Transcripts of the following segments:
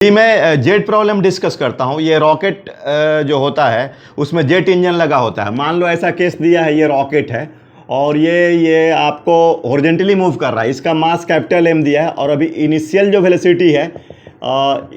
मैं jet problem discuss करता हूँ। ये रॉकेट जो होता है उसमें जेट इंजन लगा होता है। मान लो ऐसा केस दिया है, ये रॉकेट है और ये आपको हॉरिजॉन्टली मूव कर रहा है। इसका मास कैपिटल एम दिया है और अभी इनिशियल जो वेलोसिटी है,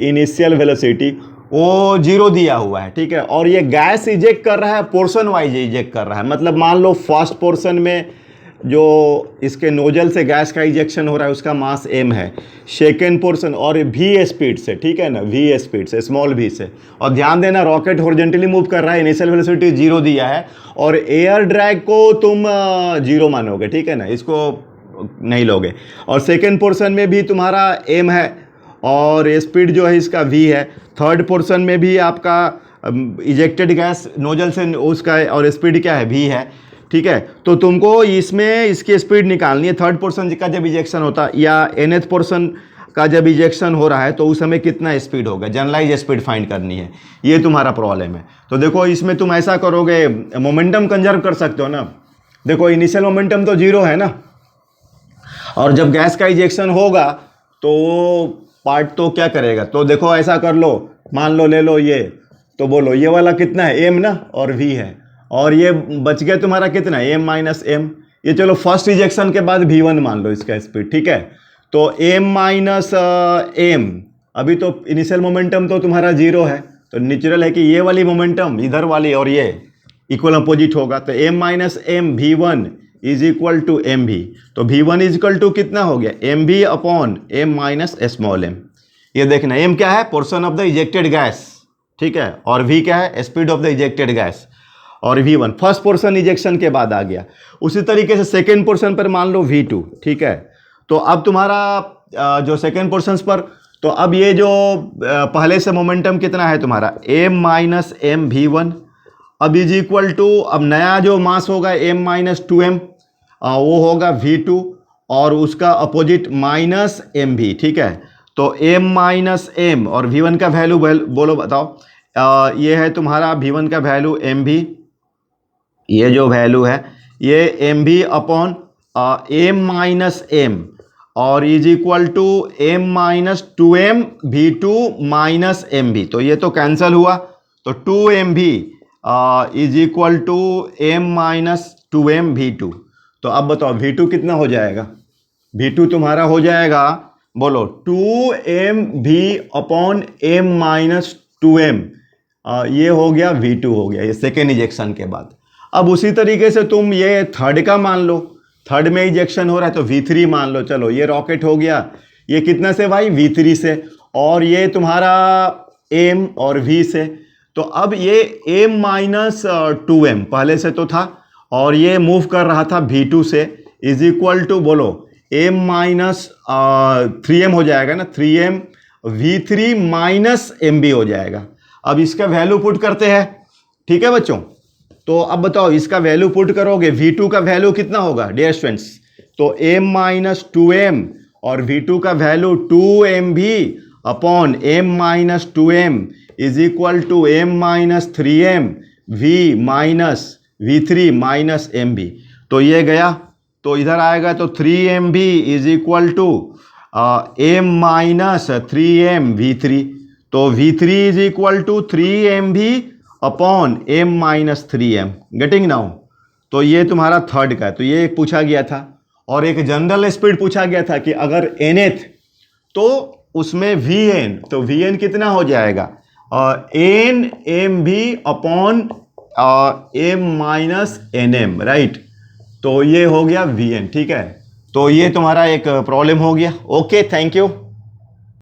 इनिशियल वेलोसिटी वो 0 दिया हुआ है, ठीक है। और ये गैस इजेक्ट कर रहा है, पोर्शन वाइज इजेक्ट कर रहा है। मतलब मान लो फर्स्ट पोर्शन में जो इसके नोजल से गैस का इजेक्शन हो रहा है उसका मास m है, सेकेंड पोर्शन और v स्पीड से, ठीक है ना, v स्पीड से, स्मॉल v से। और ध्यान देना रॉकेट हॉरिजॉन्टली मूव कर रहा है, इनिशियल वेलोसिटी 0 दिया है और एयर ड्रैग को तुम 0 मानोगे, ठीक है ना, इसको नहीं लोगे। और सेकेंड पोर्शन में भी तुम्हारा m है और स्पीड जो है इसका v है। थर्ड पोर्शन में भी आपका इजेक्टेड गैस नोजल से उसका और स्पीड क्या है, v है, ठीक है। तो तुमको इसमें इसकी स्पीड निकालनी है। थर्ड पोर्शन का जब इजेक्शन होता है या nth पोर्शन का जब इजेक्शन हो रहा है तो उस समय कितना स्पीड होगा, जनरलाइज स्पीड फाइंड करनी है। ये तुम्हारा प्रॉब्लम है। तो देखो इसमें तुम ऐसा करोगे, मोमेंटम कंजर्व कर सकते हो ना। देखो इनिशियल मोमेंटम तो 0 है ना, और जब गैस का इजेक्शन होगा तो वो पार्ट तो क्या करेगा। तो देखो ऐसा कर लो, मान लो ले लो ये, तो बोलो ये वाला कितना है, m ना, और v है, और ये बच गया तुम्हारा कितना, m माइनस m। ये चलो फर्स्ट इजेक्शन के बाद v1 मान लो इसका स्पीड, ठीक है। तो m माइनस m, अभी तो इनिशियल मोमेंटम तो तुम्हारा 0 है, तो नेचुरल है कि ये वाली मोमेंटम इधर वाली और ये इक्वल अपोजिट होगा। तो m minus m v1 is equal to M भी। तो v1 इज इक्वल टू कितना हो गया, एम भी upon m minus small m। ये देखना m क्या है, portion of the ejected gas, ठीक है, और v क्या है, speed of the ejected gas, और v1 फर्स्ट पोर्शन इजेक्शन के बाद आ गया। उसी तरीके से सेकेंड पोर्शन पर मान लो v2, ठीक है। तो अब तुम्हारा जो सेकेंड पोर्शन पर, तो अब ये जो पहले से मोमेंटम कितना है तुम्हारा, m माइनस m v1, अब इज इक्वल टू, अब नया जो मास होगा m माइनस 2m, वो होगा v2 और उसका अपोजिट माइनस m भी, ठीक है। तो m माइनस m और v1 का वैल्यू बोलो बताओ। ये है तुम्हारा v1 का वैल्यू m भी, ये जो वैल्यू है ये m भी अपॉन m माइनस m और is equal to m minus 2m v2 minus m भी। तो ये तो कैंसिल हुआ, तो 2m भी is equal to m minus 2m v2। तो अब बताओ v2 कितना हो जाएगा, v2 तुम्हारा हो जाएगा, बोलो 2m v upon m minus 2m। ये हो गया v2 हो गया, ये सेकेंड इजेक्शन के बाद। अब उसी तरीके से तुम ये थर्ड का मान लो, थर्ड में इजेक्शन हो रहा है तो v3 मान लो। चलो ये रॉकेट हो गया, ये कितना से भाई, v3 से, और ये तुम्हारा m और v से। तो अब ये m माइनस 2m पहले से तो था और ये मूव कर रहा था v2 से, इज इक्वल टू बोलो m माइनस 3m हो जाएगा ना, 3m v3 माइनस m भी हो जाएगा। अब इसका वैल्यू पुट करते हैं, ठीक है बच्चों। तो अब बताओ इसका वैल्यू पुट करोगे, v2 का वैल्यू कितना होगा डियर स्टूडेंट्स, तो m माइनस 2m और v2 का वैल्यू 2m भी upon m minus 2m is equal to m minus 3m v minus v3 minus m भी। तो ये गया, तो इधर आएगा तो 3m भी is equal to m minus 3m v3। तो v3 is equal to 3m भी upon m minus 3m। Getting now. तो ये तुम्हारा थर्ड का है, तो ये एक पूछा गया था। और एक जनरल स्पीड पूछा गया था कि अगर nth तो उसमें vn, तो vn कितना हो जाएगा, n m भी upon m minus nm, right. तो ये हो गया vn, ठीक है। तो ये तुम्हारा एक प्रॉब्लम हो गया। Okay, thank you.